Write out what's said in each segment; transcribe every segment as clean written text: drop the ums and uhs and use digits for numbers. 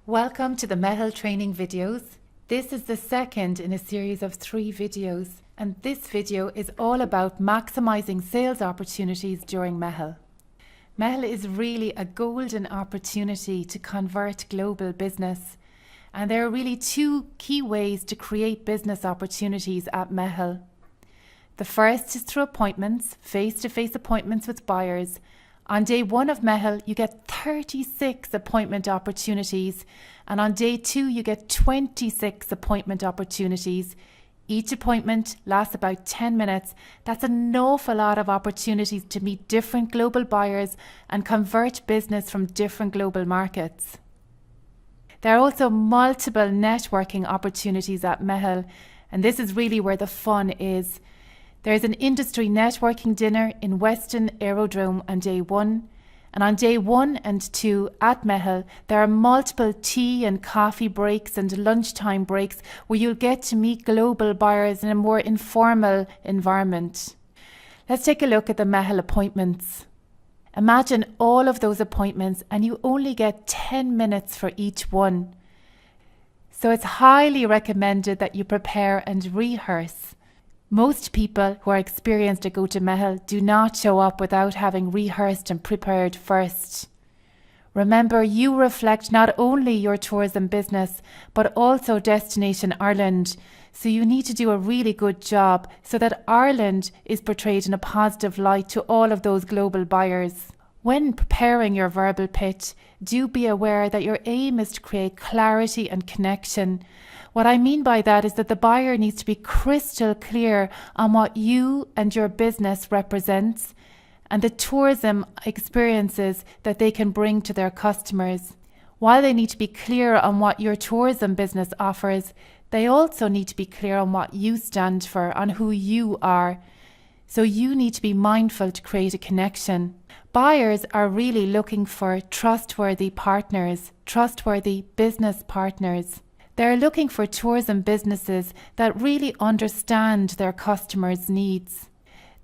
Welcome to the Meitheal training videos. This is the second in a series of 3 videos, and this video is all about maximising sales opportunities during Meitheal. Meitheal is really a golden opportunity to convert global business, and there are really 2 key ways to create business opportunities at Meitheal. The first is through appointments, face-to-face appointments with buyers. On day 1 of Meitheal, you get 36 appointment opportunities, and on day 2, you get 26 appointment opportunities. Each appointment lasts about 10 minutes. That's an awful lot of opportunities to meet different global buyers and convert business from different global markets. There are also multiple networking opportunities at Meitheal, and this is really where the fun is. There's an industry networking dinner in Weston Aerodrome on day 1. And on day 1 and 2 at Meitheal, there are multiple tea and coffee breaks and lunchtime breaks where you'll get to meet global buyers in a more informal environment. Let's take a look at the Meitheal appointments. Imagine all of those appointments and you only get 10 minutes for each one. So it's highly recommended that you prepare and rehearse. Most people who are experienced at Go to Meitheal do not show up without having rehearsed and prepared first. Remember, you reflect not only your tourism business, but also Destination Ireland. So you need to do a really good job so that Ireland is portrayed in a positive light to all of those global buyers. When preparing your verbal pitch, do be aware that your aim is to create clarity and connection. What I mean by that is that the buyer needs to be crystal clear on what you and your business represents and the tourism experiences that they can bring to their customers. While they need to be clear on what your tourism business offers, they also need to be clear on what you stand for, on who you are. So you need to be mindful to create a connection. Buyers are really looking for trustworthy partners, trustworthy business partners. They're looking for tourism businesses that really understand their customers' needs.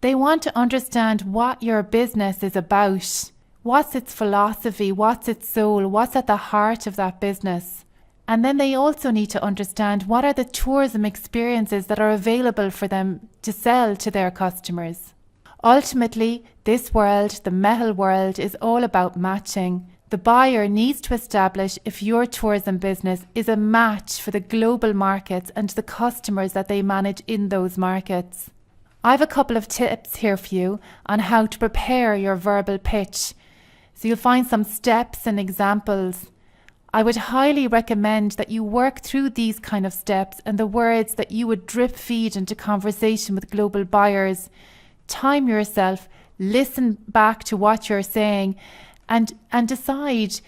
They want to understand what your business is about. What's its philosophy? What's its soul? What's at the heart of that business? And then they also need to understand what are the tourism experiences that are available for them to sell to their customers. Ultimately, this world, the Meitheal world, is all about matching. The buyer needs to establish if your tourism business is a match for the global markets and the customers that they manage in those markets. I have a couple of tips here for you on how to prepare your verbal pitch. So you'll find some steps and examples. I would highly recommend that you work through these kind of steps and the words that you would drip feed into conversation with global buyers. Time yourself, listen back to what you're saying, and decide,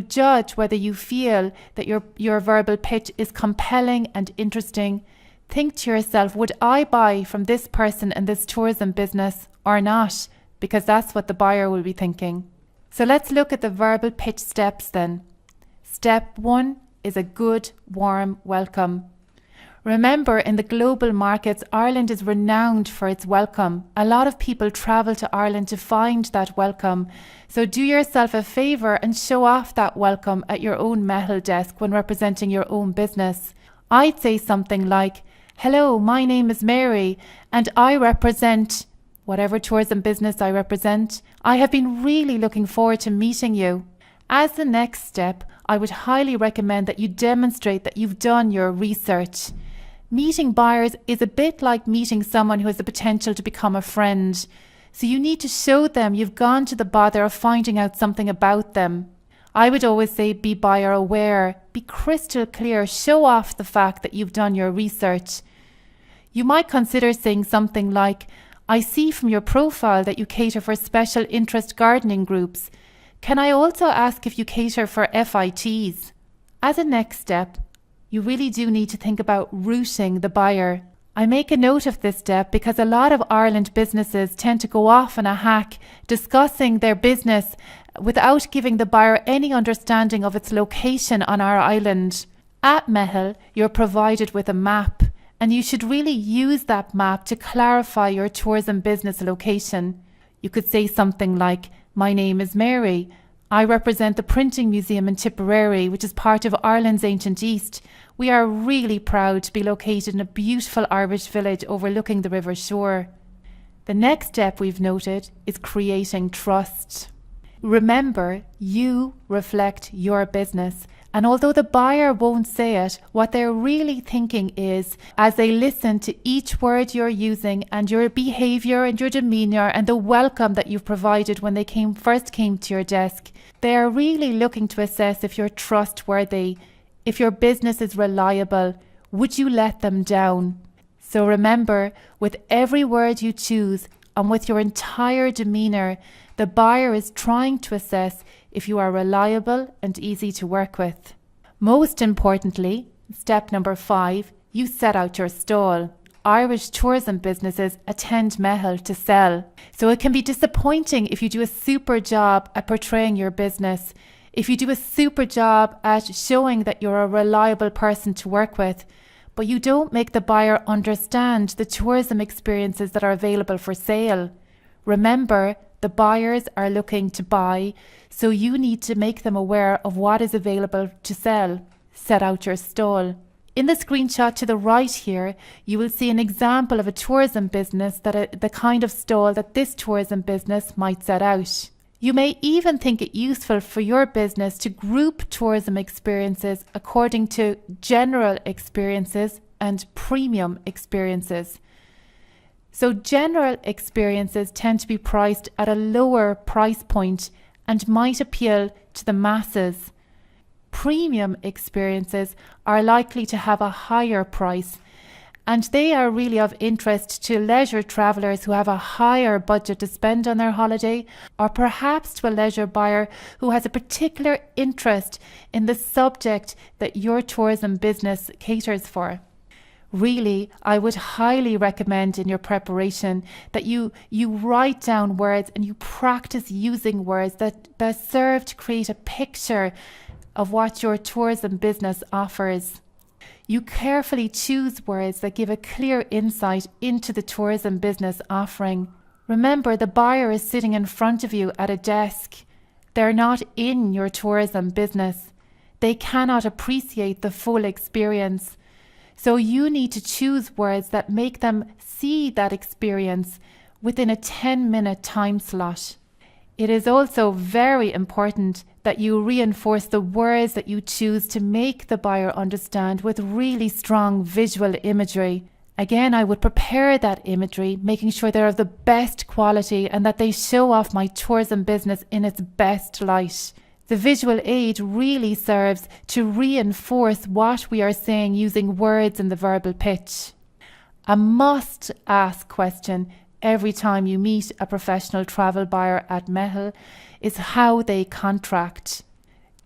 judge whether you feel that your verbal pitch is compelling and interesting. Think to yourself, would I buy from this person and this tourism business or not? Because that's what the buyer will be thinking. So let's look at the verbal pitch steps then. Step 1 is a good, warm welcome. Remember, in the global markets, Ireland is renowned for its welcome. A lot of people travel to Ireland to find that welcome. So do yourself a favour and show off that welcome at your own Meitheal desk when representing your own business. I'd say something like, "Hello, my name is Mary and I represent whatever tourism business I represent. I have been really looking forward to meeting you." As the next step, I would highly recommend that you demonstrate that you've done your research. Meeting buyers is a bit like meeting someone who has the potential to become a friend. So you need to show them you've gone to the bother of finding out something about them. I would always say be buyer aware, be crystal clear, show off the fact that you've done your research. You might consider saying something like, "I see from your profile that you cater for special interest gardening groups. Can I also ask if you cater for FITs?" As a next step, you really do need to think about routing the buyer. I make a note of this step because a lot of Ireland businesses tend to go off on a hack discussing their business without giving the buyer any understanding of its location on our island. At Meitheal, you're provided with a map, and you should really use that map to clarify your tourism business location. You could say something like, "My name is Mary. I represent the Printing Museum in Tipperary, which is part of Ireland's ancient East. We are really proud to be located in a beautiful Irish village overlooking the river Suir. The next step we've noted is creating trust. Remember, you reflect your business. And although the buyer won't say it, what they're really thinking is, as they listen to each word you're using and your behaviour and your demeanour and the welcome that you've provided when they first came to your desk, they are really looking to assess if you're trustworthy, if your business is reliable. Would you let them down? So remember, with every word you choose and with your entire demeanour, the buyer is trying to assess if you are reliable and easy to work with. Most importantly, step number 5, you set out your stall. Irish tourism businesses attend Meitheal to sell. So it can be disappointing if you do a super job at portraying your business, if you do a super job at showing that you're a reliable person to work with, but you don't make the buyer understand the tourism experiences that are available for sale. Remember, the buyers are looking to buy, so you need to make them aware of what is available to sell. Set out your stall. In the screenshot to the right here, you will see an example of a tourism business, the kind of stall that this tourism business might set out. You may even think it useful for your business to group tourism experiences according to general experiences and premium experiences. So general experiences tend to be priced at a lower price point and might appeal to the masses. Premium experiences are likely to have a higher price, and they are really of interest to leisure travellers who have a higher budget to spend on their holiday, or perhaps to a leisure buyer who has a particular interest in the subject that your tourism business caters for. Really, I would highly recommend in your preparation that you write down words and you practice using words that serve to create a picture of what your tourism business offers. You carefully choose words that give a clear insight into the tourism business offering. Remember, the buyer is sitting in front of you at a desk. They're not in your tourism business. They cannot appreciate the full experience. So you need to choose words that make them see that experience within a 10-minute time slot. It is also very important that you reinforce the words that you choose to make the buyer understand with really strong visual imagery. Again, I would prepare that imagery, making sure they're of the best quality and that they show off my tourism business in its best light. The visual aid really serves to reinforce what we are saying using words in the verbal pitch. A must-ask question every time you meet a professional travel buyer at Meitheal is how they contract.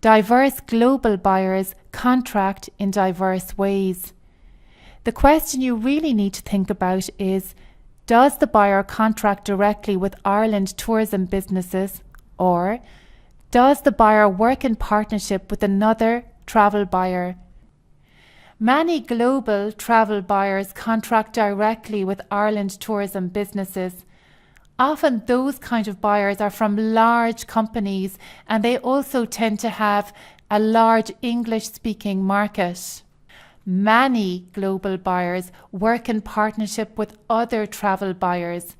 Diverse global buyers contract in diverse ways. The question you really need to think about is, does the buyer contract directly with Ireland tourism businesses, or does the buyer work in partnership with another travel buyer? Many global travel buyers contract directly with Ireland tourism businesses. Often those kind of buyers are from large companies, and they also tend to have a large English-speaking market. Many global buyers work in partnership with other travel buyers.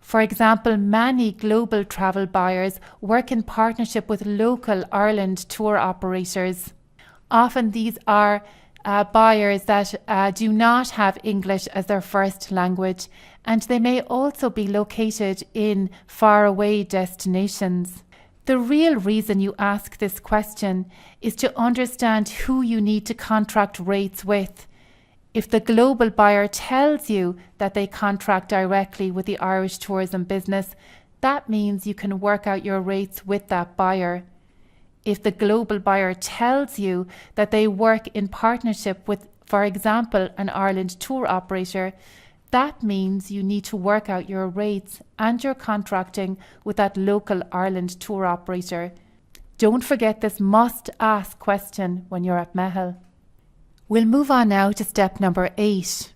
For example, many global travel buyers work in partnership with local Ireland tour operators. Often these are buyers that do not have English as their first language, and they may also be located in faraway destinations. The real reason you ask this question is to understand who you need to contract rates with. If the global buyer tells you that they contract directly with the Irish tourism business, that means you can work out your rates with that buyer. If the global buyer tells you that they work in partnership with, for example, an Ireland tour operator, that means you need to work out your rates and your contracting with that local Ireland tour operator. Don't forget this must-ask question when you're at Meitheal. We'll move on now to step number 8.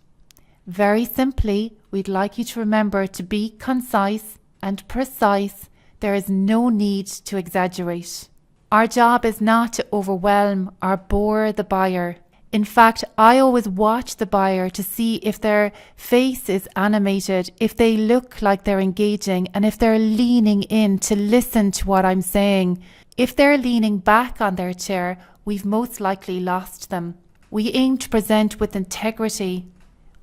Very simply, we'd like you to remember to be concise and precise, There is no need to exaggerate. Our job is not to overwhelm or bore the buyer. In fact, I always watch the buyer to see if their face is animated, if they look like they're engaging, and if they're leaning in to listen to what I'm saying. If they're leaning back on their chair, we've most likely lost them. We aim to present with integrity.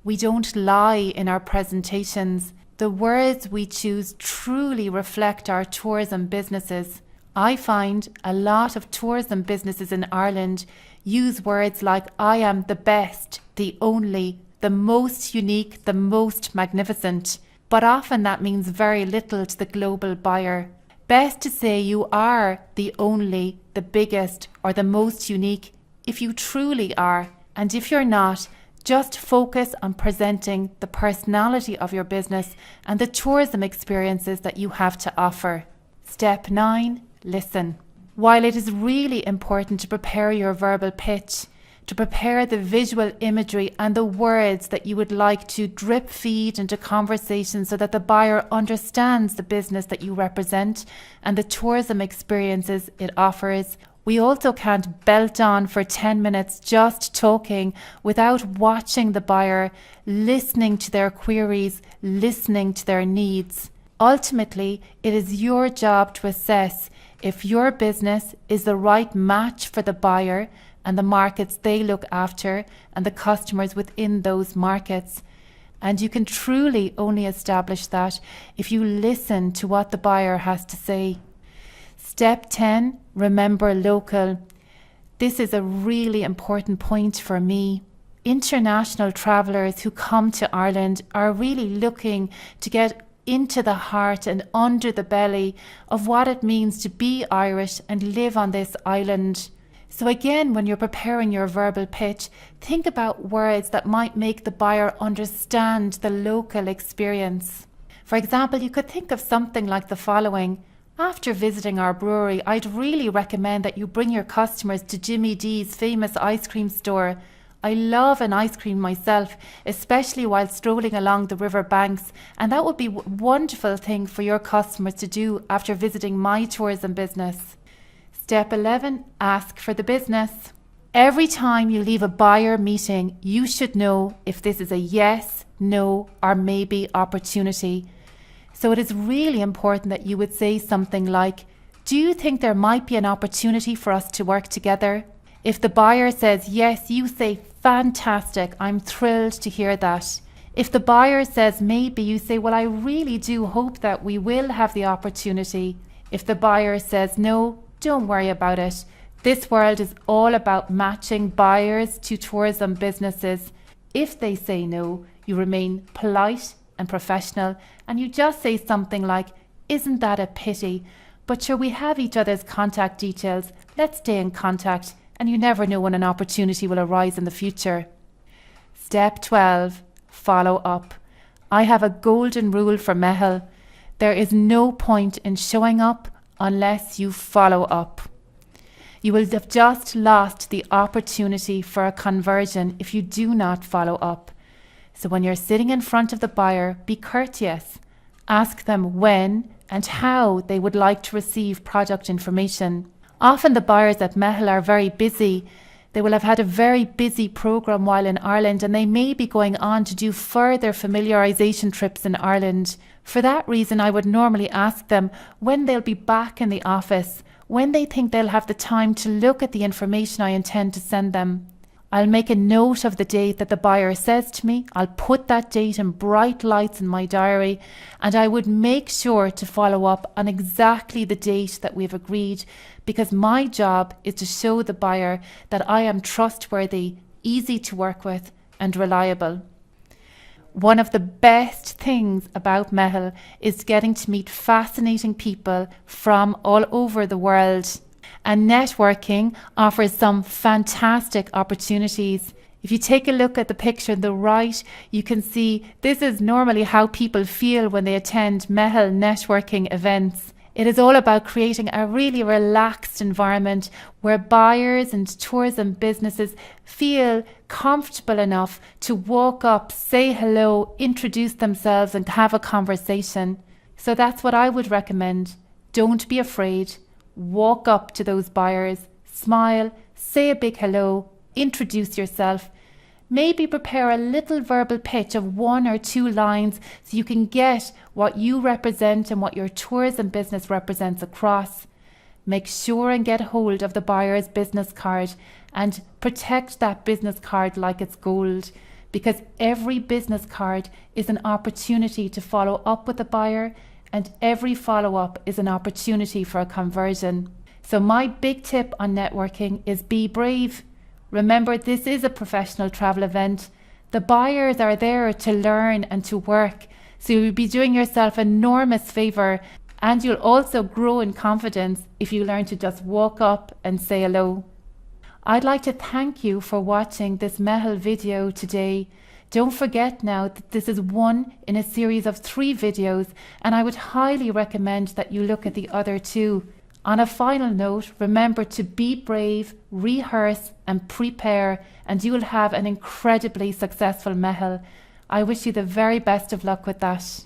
We don't lie in our presentations. The words we choose truly reflect our tourism businesses. I find a lot of tourism businesses in Ireland use words like I am the best, the only, the most unique, the most magnificent. But often that means very little to the global buyer. Best to say you are the only, the biggest, or the most unique if you truly are. And if you're not, just focus on presenting the personality of your business and the tourism experiences that you have to offer. Step 9, listen. While it is really important to prepare your verbal pitch, to prepare the visual imagery and the words that you would like to drip feed into conversation so that the buyer understands the business that you represent and the tourism experiences it offers, we also can't belt on for 10 minutes just talking without watching the buyer, listening to their queries, listening to their needs. Ultimately, it is your job to assess if your business is the right match for the buyer and the markets they look after and the customers within those markets. And you can truly only establish that if you listen to what the buyer has to say. Step 10, remember local. This is a really important point for me. International travellers who come to Ireland are really looking to get into the heart and under the belly of what it means to be Irish and live on this island. So again, when you're preparing your verbal pitch, think about words that might make the buyer understand the local experience. For example, you could think of something like the following. After visiting our brewery, I'd really recommend that you bring your customers to Jimmy D's famous ice cream store. I love an ice cream myself, especially while strolling along the river banks, and that would be a wonderful thing for your customers to do after visiting my tourism business. Step 11, ask for the business. Every time you leave a buyer meeting, you should know if this is a yes, no, or maybe opportunity. So it is really important that you would say something like, do you think there might be an opportunity for us to work together? If the buyer says yes, you say, fantastic, I'm thrilled to hear that. If the buyer says maybe, you say, well, I really do hope that we will have the opportunity. If the buyer says no, don't worry about it. This world is all about matching buyers to tourism businesses. If they say no, you remain polite and professional and you just say something like, isn't that a pity? But sure, we have each other's contact details. Let's stay in contact. And you never know when an opportunity will arise in the future. Step 12, follow up. I have a golden rule for Meitheal. There is no point in showing up unless you follow up. You will have just lost the opportunity for a conversion if you do not follow up. So when you're sitting in front of the buyer, be courteous. Ask them when and how they would like to receive product information. Often the buyers at Meitheal are very busy. They will have had a very busy programme while in Ireland and they may be going on to do further familiarisation trips in Ireland. For that reason, I would normally ask them when they'll be back in the office, when they think they'll have the time to look at the information I intend to send them. I'll make a note of the date that the buyer says to me. I'll put that date in bright lights in my diary and I would make sure to follow up on exactly the date that we've agreed, because my job is to show the buyer that I am trustworthy, easy to work with and reliable. One of the best things about Meitheal is getting to meet fascinating people from all over the world. And networking offers some fantastic opportunities. If you take a look at the picture on the right, you can see this is normally how people feel when they attend Meitheal networking events. It is all about creating a really relaxed environment where buyers and tourism businesses feel comfortable enough to walk up, say hello, introduce themselves and have a conversation. So that's what I would recommend. Don't be afraid. Walk up to those buyers, smile, say a big hello, introduce yourself. Maybe prepare a little verbal pitch of 1 or 2 lines so you can get what you represent and what your tourism business represents across. Make sure and get hold of the buyer's business card and protect that business card like it's gold, because every business card is an opportunity to follow up with the buyer, and every follow-up is an opportunity for a conversion. So my big tip on networking is be brave. Remember, this is a professional travel event. The buyers are there to learn and to work. So you'll be doing yourself an enormous favour, and you'll also grow in confidence if you learn to just walk up and say hello. I'd like to thank you for watching this Meitheal video today. Don't forget now that this is one in a series of 3 videos, and I would highly recommend that you look at the other 2. On a final note, remember to be brave, rehearse and prepare, and you will have an incredibly successful Meitheal. I wish you the very best of luck with that.